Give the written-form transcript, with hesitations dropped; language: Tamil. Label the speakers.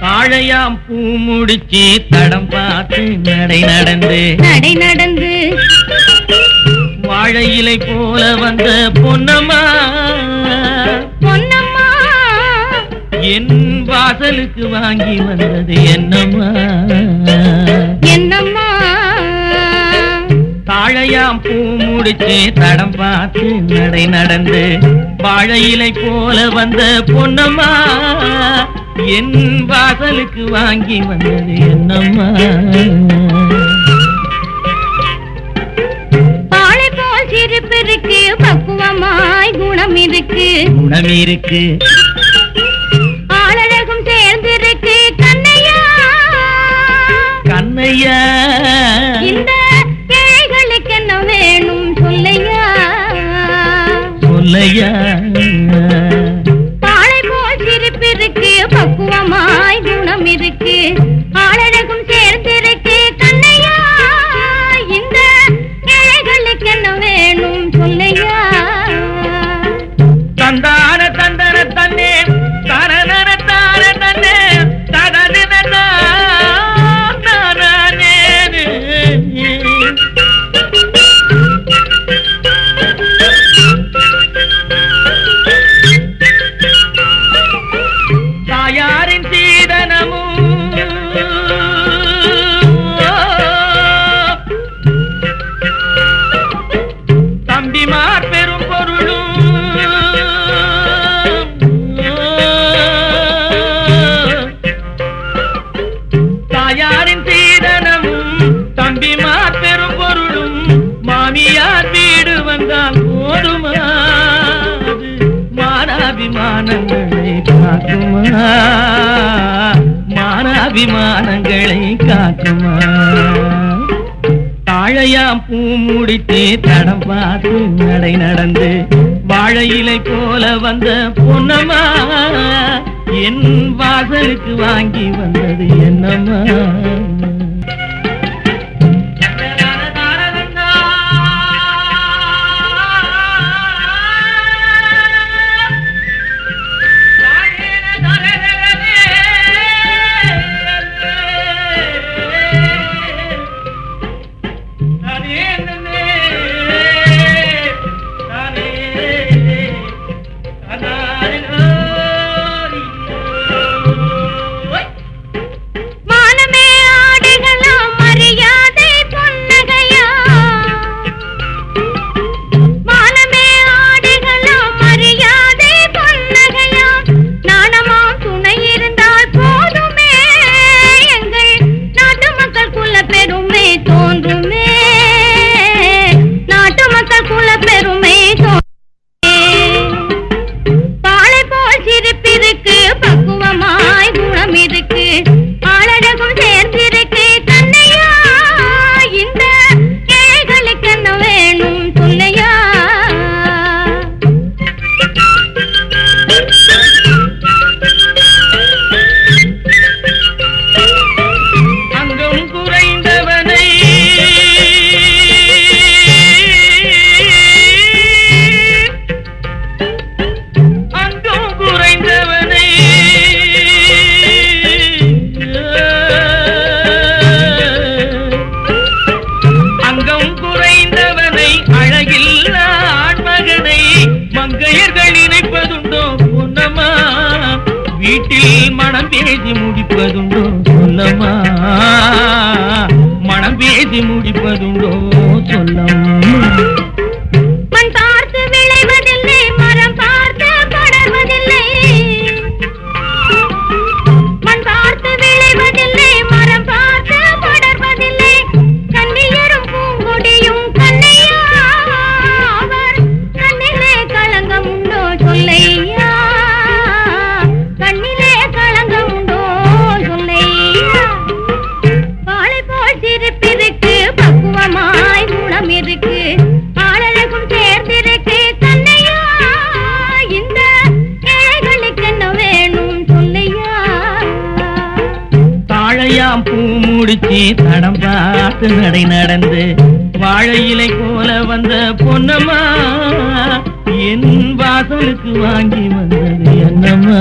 Speaker 1: தாழையாம் பூ முடிச்சு தடம் பார்த்து நடை நடந்து வாழை இலை போல வந்த பொன்னம்மா என் வாசலுக்கு வாங்கி வந்தது என்னம்மா தாழையாம் பூ முடிச்சு தடம் பார்த்து நடை நடந்து வாழை இலை போல வந்த பொன்னம்மா என் வாசலுக்கு வாங்கி வந்தது என்னம்மா
Speaker 2: பாலை போல் சிரிப்பு இருக்கு பக்குவமாய் குணம் இருக்கு ஆளழகும் சேர்ந்திருக்கு கண்ணையா இந்த ஏழைகளுக்கு என்ன வேணும் சொல்லையா பாலை போல் சிரிப்பு இருக்கு பக்குவமாய் குணம் இருக்கு ஆளழகும் சேர்ந்திருக்கு கண்ணையா இந்த ஏழைகளுக்கு என்ன வேணும் சொல்லையா
Speaker 1: தந்தார தந்தர தன்னே தரதர தார தன்னே தரதர தாயாரின் சீதனமும் தம்பிமார் பெரும் பொருளும் தாயாரின் சீதனமும் தம்பிமார் பெரும் பொருளும் மாமியார் வீடு வந்தால் போதுமா மானாபிமானங்களை காக்குமா தாழையாம் பூ முடித்து தடம் பார்த்து நடை நடந்து வாழை இலை போல வந்த பொன்னம்மா என் வாசலுக்கு வாங்கி வந்தது என்னம்மா வீட்டில் மனம் பேசி முடிப்பதுண்டோ சொல்லம்மா மனம் பேசி முடிப்பதுண்டோ சொல்லம்மா
Speaker 2: மண் பார்த்து விளைவதில்லை
Speaker 1: முடிச்சு தடம் பார்த்து நடை நடந்து வாழை இலை போல வந்த பொன்னம்மா என் வாசலுக்கு வாங்கி வந்தது என்னம்மா.